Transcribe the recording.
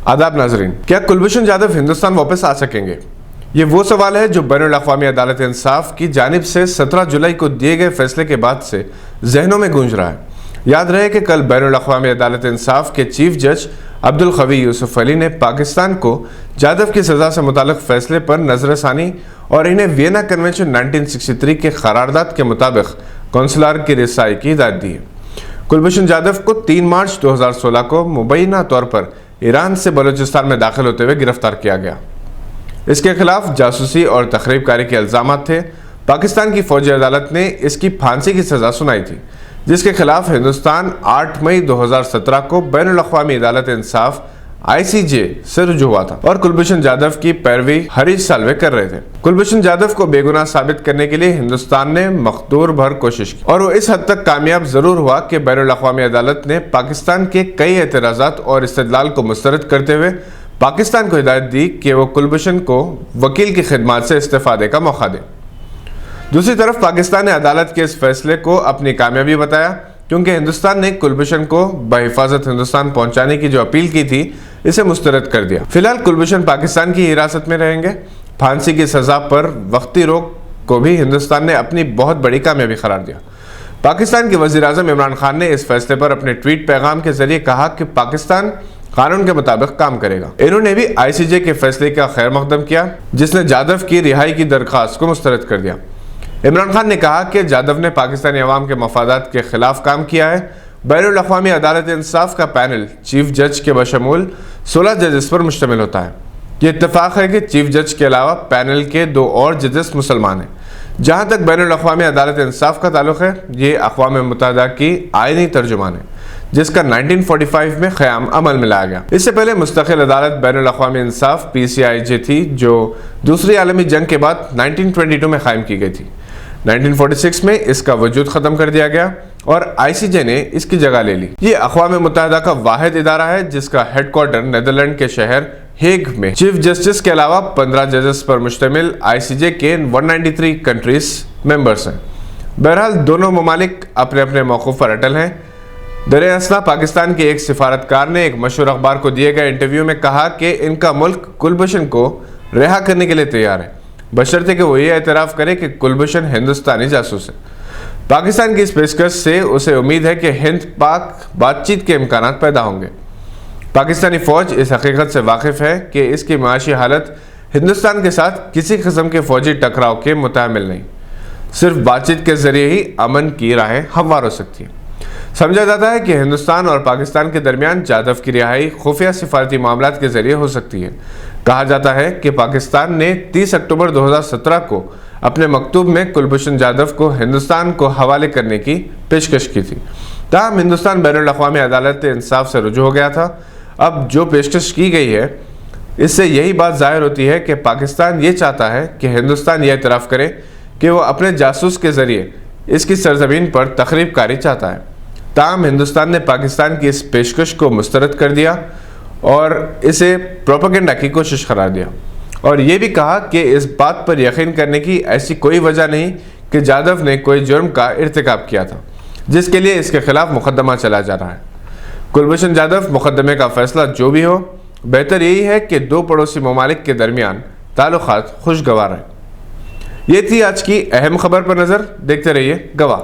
आदाब नाजरीन, क्या कुलभूषण जाधव हिंदुस्तान वापस आ सकेंगे? ये वो सवाल है जो बैनुल-अक़वामी अदालत इंसाफ की जानिब से 17 जुलाई को दिए गए फैसले के बाद से जहनों में गूंज रहा है। याद रहे कि कल बैनुल-अक़वामी अदालत इंसाफ के चीफ जज अब्दुल क़वी यूसुफ अली ने पाकिस्तान को जाधव की सज़ा से मुताल्लिक़ फैसले पर नज़रसानी और इन्हें वियना कन्वेंशन 1963 के करारदाद के मुताबिक कौंसलर की रिसाई की हिदायत दी है। कुलभूषण जाधव को 3 मार्च 2016 को मुबैना तौर पर ईरान से बलूचिस्तान में दाखिल होते हुए गिरफ्तार किया गया। इसके खिलाफ जासूसी और तखरीबकारी के इल्ज़ामात थे। पाकिस्तान की फौजी अदालत ने इसकी फांसी की सज़ा सुनाई थी, जिसके खिलाफ हिंदुस्तान 8 मई 2017 को बैनुल-अक़वामी अदालत इंसाफ ICJ से रुजू हुआ था और कुलभूषण जाधव की पैरवी हरीश साल्वे कर रहे थे। कुलभूषण जाधव को बेगुनाह साबित करने के लिए हिंदुस्तान ने मकदूर भर कोशिश की और वो इस हद तक कामयाब जरूर हुआ कि बैनुल-अक़वामी अदालत ने पाकिस्तान के कई एतराज़ात और इस्तदलाल को मुस्तरद करते हुए पाकिस्तान को हिदायत दी कि वो कुलभूषण को वकील की खिदमत से इस्तीफा का मौका दे। दूसरी तरफ पाकिस्तान ने अदालत के इस फैसले को अपनी कामयाबी बताया, क्योंकि हिंदुस्तान ने कुलभूषण को बहिफाजत हिंदुस्तान पहुंचाने की जो अपील की थी इसे मुस्तरद कर दिया। फिलहाल कुलभूषण पाकिस्तान की हिरासत में रहेंगे। फांसी की सजा पर वक्ती रोक को भी हिंदुस्तान ने अपनी बहुत बड़ी कामयाबी करार दिया। पाकिस्तान के वज़ीर-ए-आज़म इमरान खान ने इस फैसले पर अपने ट्वीट पैगाम के जरिए कहा कि पाकिस्तान कानून के मुताबिक काम करेगा। इन्होंने भी ICJ के फैसले का खैर मकदम किया, जिसने जाधव की रिहाई की दरख्वास्त को मुस्तरद कर दिया। इमरान खान ने कहा कि जाधव ने पाकिस्तानी अवाम के मफादात के खिलाफ काम किया है। बैनुल-अक़वामी अदालत इंसाफ का पैनल चीफ जज के बशमूल 16 जजेस पर मुश्तमिल होता है। ये इत्तेफाक है कि चीफ जज के अलावा पैनल के 2 और जजेस मुसलमान हैं। जहाँ तक बैनुल-अक़वामी अदालत इंसाफ का ताल्लुक़ है, ये अक़वाम मुत्तहिदा की आईनी तर्जुमान है, जिसका 1945 में क़याम अमल में लाया गया। इससे पहले मुस्तक़िल अदालत बैनुल-अक़वामी इंसाफ PCIJ थी, जो दूसरी आलमी जंग के बाद 1922 में क़ायम की गई थी। 1946 में इसका वजूद ख़त्म कर दिया गया और ICJ ने इसकी जगह ले ली। ये अक़वाम मुत्तहिदा का वाहिद इदारा है जिसका हेडक्वार्टर नीदरलैंड के शहर हेग में चीफ जस्टिस के अलावा 15 जजेस पर मुश्तमिल ICJ के 193 कंट्रीज मेंबर्स हैं। बहरहाल दोनों ममालिक अपने अपने मौक़िफ़ पर अटल हैं। दरअसल पाकिस्तान के एक सिफारतकार ने एक मशहूर अखबार को दिए गए इंटरव्यू में कहा कि इनका मुल्क कुलभूषण को रिहा करने के लिए तैयार है, बशर्ते कि वो ये एतराफ़ करे कि कुलभूषण हिंदुस्तानी जासूस है। पाकिस्तान की इस पेशकश से उसे उम्मीद है कि हिंद पाक बातचीत के इम्कानात पैदा होंगे। पाकिस्तानी फ़ौज इस हकीकत से वाकिफ़ है कि इसकी माशी हालत हिंदुस्तान के साथ किसी किस्म के फ़ौजी टकराव के मुतामिल नहीं, सिर्फ बातचीत के ज़रिए ही अमन की राहें हमवार हो सकती हैं। समझा जाता है कि हिंदुस्तान और पाकिस्तान के दरमियान जाधव की रिहाई खुफिया सिफारती मामलात के ज़रिए हो सकती है। कहा जाता है कि पाकिस्तान ने 30 अक्टूबर 2017 को अपने मकतूब में कुलभूषण जाधव को हिंदुस्तान को हवाले करने की पेशकश की थी। ताहम हिंदुस्तान बैनुल-अक़वामी अदालत इंसाफ से रुजू हो गया था। अब जो पेशकश की गई है, इससे यही बात ज़ाहिर होती है कि पाकिस्तान ये चाहता है कि हिंदुस्तान यह एतराफ़ करे कि वो अपने जासूस के ज़रिए इसकी सरजमीन पर तखरीबकारी चाहता है। ताहम हिंदुस्तान ने पाकिस्तान की इस पेशकश को मुस्तरद कर दिया और इसे प्रोपेगेंडा की कोशिश करार दिया और ये भी कहा कि इस बात पर यकीन करने की ऐसी कोई वजह नहीं कि जाधव ने कोई जुर्म का इर्तिकाब किया था, जिसके लिए इसके खिलाफ मुकदमा चला जा रहा है। कुलभूषण जाधव मुकदमे का फैसला जो भी हो, बेहतर यही है कि 2 पड़ोसी ममालिक के दरमियान ताल्लुकात खुशगवार हैं। ये थी आज की अहम खबर पर नज़र। देखते रहिए गवाह।